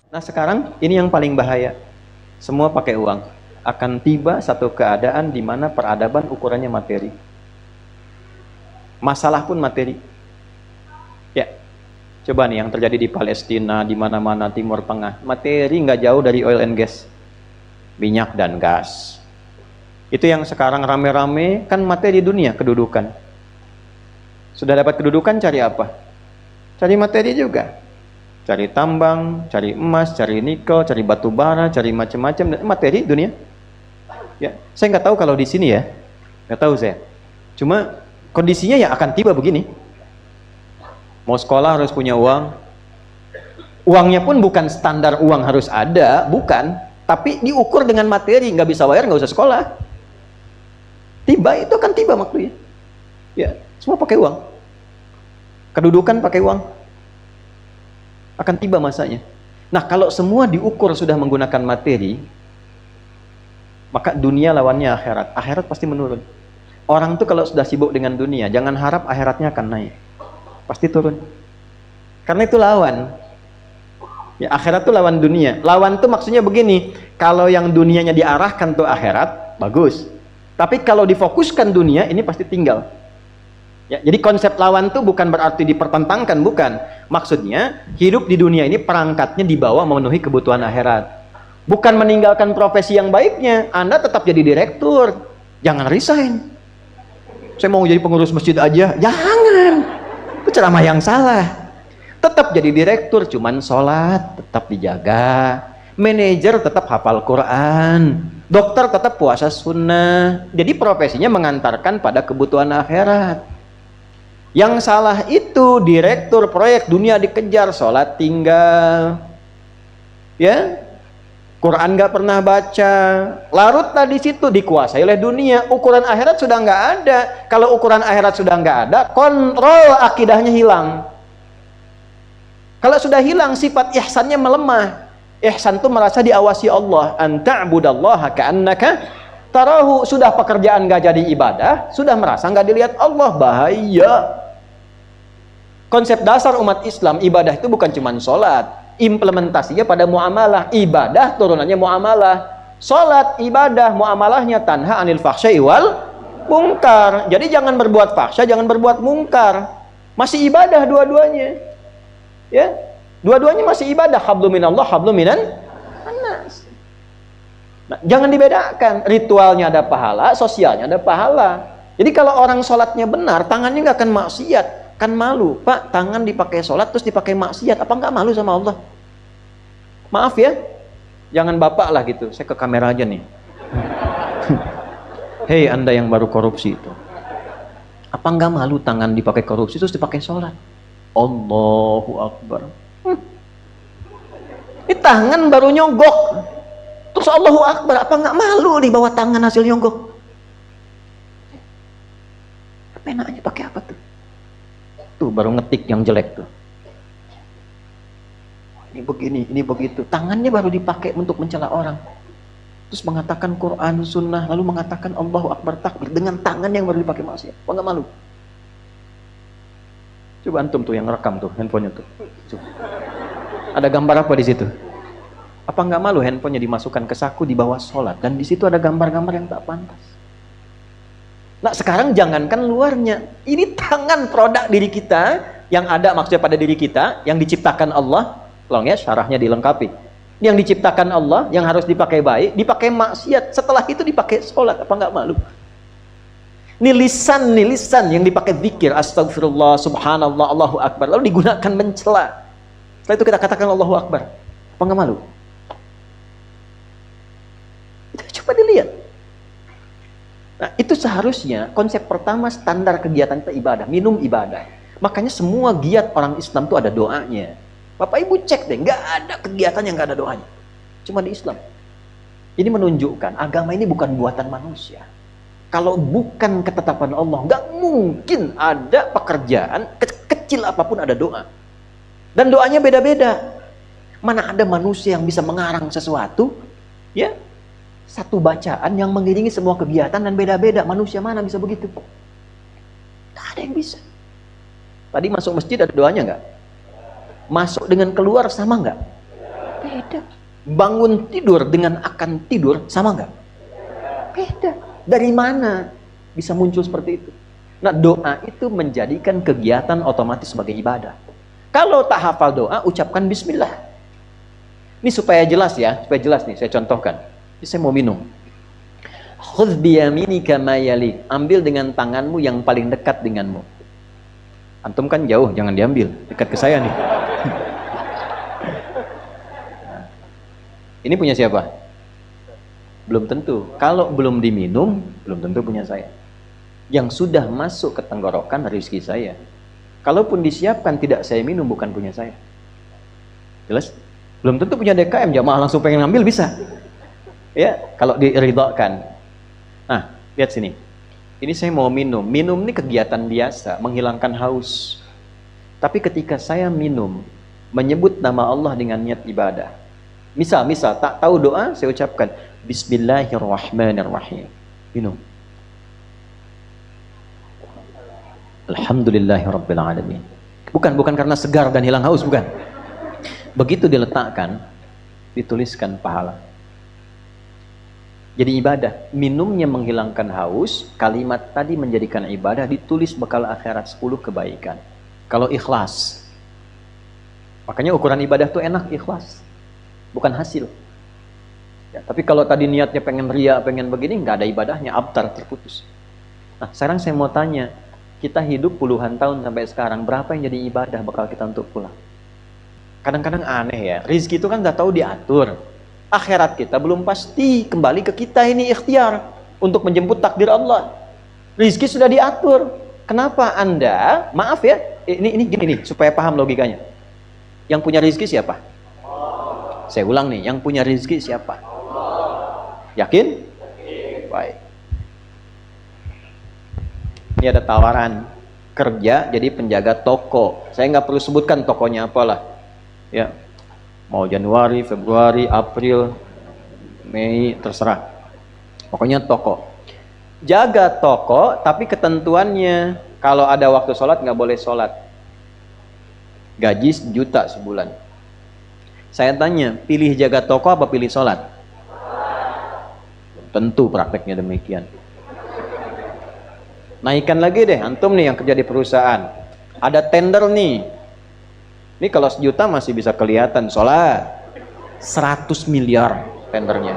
Nah sekarang ini yang paling bahaya. Semua pakai uang. Akan tiba satu keadaan di mana peradaban ukurannya materi. Masalah pun materi. Ya, coba nih yang terjadi di Palestina, di mana-mana Timur Tengah. Materi nggak jauh dari oil and gas. Minyak dan gas. Itu yang sekarang rame-rame, kan materi dunia, kedudukan. Sudah dapat kedudukan, cari apa? Cari materi juga. Cari tambang, cari emas, cari nikel, cari batu bara, cari macam-macam materi dunia. Ya, saya nggak tahu kalau di sini ya, nggak tahu saya. Cuma kondisinya ya akan tiba begini. Mau sekolah harus punya uang. Uangnya pun bukan standar uang harus ada, bukan. Tapi diukur dengan materi, nggak bisa bayar nggak usah sekolah. Tiba itu akan tiba waktunya. Ya, semua pakai uang. Kedudukan pakai uang. Akan tiba masanya. Nah, kalau semua diukur sudah menggunakan materi, maka dunia lawannya akhirat. Akhirat pasti menurun. Orang tuh kalau sudah sibuk dengan dunia, jangan harap akhiratnya akan naik. Pasti turun. Karena itu lawan. Ya, akhirat tuh lawan dunia. Lawan tuh maksudnya begini, kalau yang dunianya diarahkan tuh akhirat, bagus. Tapi kalau difokuskan dunia, ini pasti tinggal. Ya, jadi konsep lawan tuh bukan berarti dipertentangkan, bukan. Maksudnya hidup di dunia ini perangkatnya dibawa memenuhi kebutuhan akhirat. Bukan meninggalkan profesi yang baiknya. Anda tetap jadi direktur, jangan resign. Saya mau jadi pengurus masjid aja, jangan. Itu ceramah yang salah. Tetap jadi direktur, cuman sholat tetap dijaga. Manajer tetap hafal Quran. Dokter tetap puasa sunnah. Jadi profesinya mengantarkan pada kebutuhan akhirat. Yang salah itu direktur proyek dunia dikejar, sholat tinggal, ya, Quran nggak pernah baca, larut tadi situ dikuasai oleh dunia. Ukuran akhirat sudah nggak ada. Kalau ukuran akhirat sudah nggak ada, kontrol akidahnya hilang. Kalau sudah hilang, sifat ihsannya melemah. Ihsan itu merasa diawasi Allah. Anta'budallaha ka'annaka tarahu. Sudah pekerjaan nggak jadi ibadah, sudah merasa nggak dilihat Allah, bahaya. Konsep dasar umat Islam, ibadah itu bukan cuma sholat, implementasinya pada muamalah. Ibadah turunannya muamalah. Sholat, ibadah, muamalahnya tanha anil fahsyai wal mungkar. Jadi jangan berbuat fahsya, jangan berbuat mungkar. Masih ibadah dua-duanya. Ya, dua-duanya masih ibadah. Hablum minallah, hablum minan anas. Nah, jangan dibedakan. Ritualnya ada pahala, sosialnya ada pahala. Jadi kalau orang sholatnya benar, tangannya nggak akan maksiat. Kan malu, Pak, tangan dipakai sholat terus dipakai maksiat, apa nggak malu sama Allah? Maaf ya, jangan bapak lah gitu, saya ke kamera aja nih. Hei Anda yang baru korupsi itu, apa nggak malu tangan dipakai korupsi terus dipakai sholat? Allahu Akbar. Ini tangan baru nyogok, terus Allahu Akbar, apa nggak malu di bawah tangan hasil nyogok? Apa enaknya pakai apa tuh? Tuh baru ngetik yang jelek tuh. Ini begini, ini begitu. Tangannya baru dipakai untuk mencela orang. Terus mengatakan Quran, Sunnah, lalu mengatakan Allahu Akbar takbir dengan tangan yang baru dipakai maksiat. Apa nggak malu? Coba antum tuh yang rekam tuh handphonenya tuh. Coba. Ada gambar apa di situ? Apa nggak malu handphonenya dimasukkan ke saku di bawah sholat dan di situ ada gambar-gambar yang tak pantas? Nah sekarang jangankan luarnya, ini tangan produk diri kita yang ada maksudnya pada diri kita, yang diciptakan Allah, tolong ya syarahnya dilengkapi. Yang diciptakan Allah, yang harus dipakai baik, dipakai maksiat, setelah itu dipakai sholat, apa nggak malu? Ini lisan yang dipakai zikir, astagfirullah, subhanallah, Allahu Akbar, lalu digunakan mencela. Setelah itu kita katakan Allahu Akbar, apa nggak malu? Coba dilihat. Nah, itu seharusnya konsep pertama standar kegiatan kita ibadah, minum ibadah. Makanya semua giat orang Islam itu ada doanya. Bapak Ibu cek deh, nggak ada kegiatan yang nggak ada doanya. Cuma di Islam. Ini menunjukkan agama ini bukan buatan manusia. Kalau bukan ketetapan Allah, nggak mungkin ada pekerjaan kecil apapun ada doa. Dan doanya beda-beda. Mana ada manusia yang bisa mengarang sesuatu, ya? Satu bacaan yang mengiringi semua kegiatan dan beda-beda. Manusia mana bisa begitu? Tidak ada yang bisa. Tadi masuk masjid ada doanya nggak? Masuk dengan keluar sama nggak? Beda. Bangun tidur dengan akan tidur sama nggak? Beda. Dari mana bisa muncul seperti itu? Nah, doa itu menjadikan kegiatan otomatis sebagai ibadah. Kalau tak hafal doa, ucapkan bismillah. Ini supaya jelas ya, supaya jelas nih, saya contohkan. Ini saya mau minum. Khudh biyaminika ma yalik. Ambil dengan tanganmu yang paling dekat denganmu. Antum kan jauh, jangan diambil. Dekat ke saya nih. Ini punya siapa? Belum tentu. Kalau belum diminum, belum tentu punya saya. Yang sudah masuk ke tenggorokan rezeki saya. Kalaupun disiapkan tidak saya minum, bukan punya saya. Jelas? Belum tentu punya DKM, jamaah langsung pengen ngambil bisa. Ya, kalau diridhakan. Nah, lihat sini. Ini saya mau minum. Minum ini kegiatan biasa, menghilangkan haus. Tapi ketika saya minum, menyebut nama Allah dengan niat ibadah. Misal, tak tahu doa, saya ucapkan Bismillahirrahmanirrahim. Minum. Alhamdulillahirabbil alamin. Bukan karena segar dan hilang haus, bukan. Begitu diletakkan, dituliskan pahala. Jadi ibadah, minumnya menghilangkan haus, kalimat tadi menjadikan ibadah, ditulis bekal akhirat 10 kebaikan. Kalau ikhlas. Makanya ukuran ibadah tuh enak, ikhlas. Bukan hasil. Ya, tapi kalau tadi niatnya pengen ria, pengen begini, nggak ada ibadahnya, abtar, terputus. Nah, sekarang saya mau tanya, kita hidup puluhan tahun sampai sekarang, berapa yang jadi ibadah bekal kita untuk pulang? Kadang-kadang aneh ya, rizki itu kan nggak tahu diatur. Akhirat kita belum pasti, kembali ke kita ini ikhtiar untuk menjemput takdir Allah. Rizki sudah diatur. Kenapa Anda, maaf ya, ini gini nih, supaya paham logikanya. Yang punya rizki siapa? Saya ulang nih, yang punya rizki siapa? Yakin? Baik. Ini ada tawaran kerja jadi penjaga toko. Saya nggak perlu sebutkan tokonya apalah. Ya, mau Januari, Februari, April, Mei, terserah. Pokoknya toko. Jaga toko, tapi ketentuannya kalau ada waktu sholat nggak boleh sholat. Gaji 1 juta sebulan. Saya tanya, pilih jaga toko apa pilih sholat? Tentu prakteknya demikian. Naikkan lagi deh, antum nih yang kerja di perusahaan. Ada tender nih. Ini kalau 1 juta masih bisa kelihatan, sholat. 100 miliar tendernya.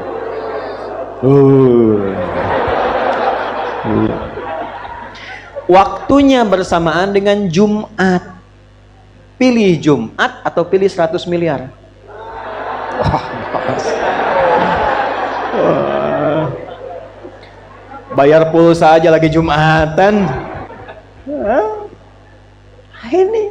Waktunya bersamaan dengan Jumat. Pilih Jumat atau pilih 100 miliar? Bayar pulsa aja lagi Jumatan. Ini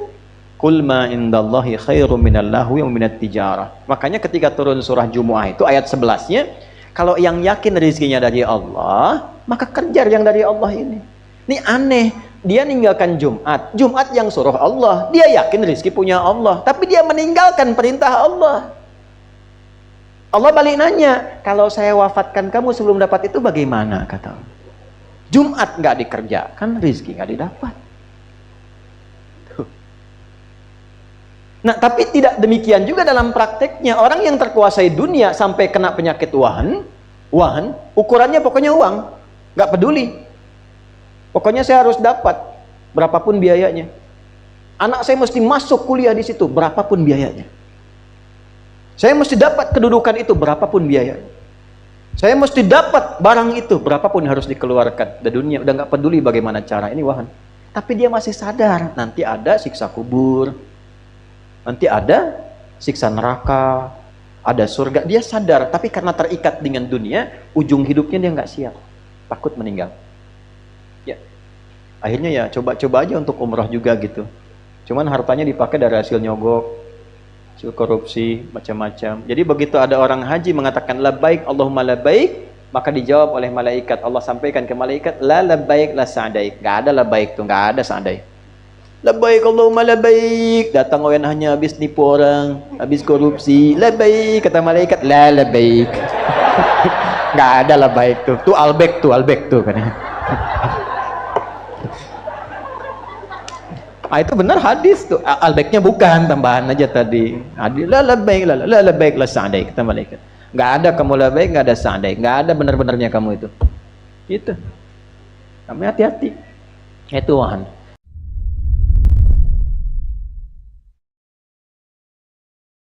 Qul ma indallahi khairum minal lahwi wa minat tijarah. Makanya ketika turun surah Jumu'ah itu ayat 11-nya, kalau yang yakin rezekinya dari Allah, maka kejar yang dari Allah ini. Ini aneh, dia meninggalkan Jumat. Jumat yang suruh Allah, dia yakin rezeki punya Allah, tapi dia meninggalkan perintah Allah. Allah balik nanya, kalau saya wafatkan kamu sebelum dapat itu bagaimana? Kata Allah. Jumat nggak dikerjakan, rezeki nggak didapat. Nah, tapi tidak demikian juga dalam prakteknya. Orang yang terkuasai dunia sampai kena penyakit wahan, ukurannya pokoknya uang, nggak peduli. Pokoknya saya harus dapat, berapapun biayanya. Anak saya mesti masuk kuliah di situ, berapapun biayanya. Saya mesti dapat kedudukan itu, berapapun biayanya. Saya mesti dapat barang itu, berapapun harus dikeluarkan. Di dunia udah nggak peduli bagaimana cara ini wahan. Tapi dia masih sadar, nanti ada siksa kubur, nanti ada siksa neraka, ada surga. Dia sadar, tapi karena terikat dengan dunia, ujung hidupnya dia nggak siap, takut meninggal. Ya, akhirnya ya coba-coba aja untuk umrah juga gitu. Cuman hartanya dipakai dari hasil nyogok, hasil korupsi, macam-macam. Jadi begitu ada orang haji mengatakan labbaik Allahumma labbaik, maka dijawab oleh malaikat. Allah sampaikan ke malaikat, la labbaik la sa'daik. Nggak ada labbaik tuh, nggak ada sa'daik. Labbaik Allahumma labbaik. Datang orang hanya habis nipu orang, habis korupsi. Labbaik, kata malaikat, la labbaik. Nggak ada labbaik tuh. Tuh albek tuh katanya. Ah, itu benar hadis tuh. Al-baiknya bukan, tambahan aja tadi. Hadis la labbaik la labbaik la sa'daik kata malaikat. Enggak ada kamu labbaik, enggak ada sa'daik, enggak ada benar-benarnya kamu itu. Gitu. Kami hati-hati. Itu Tuhan.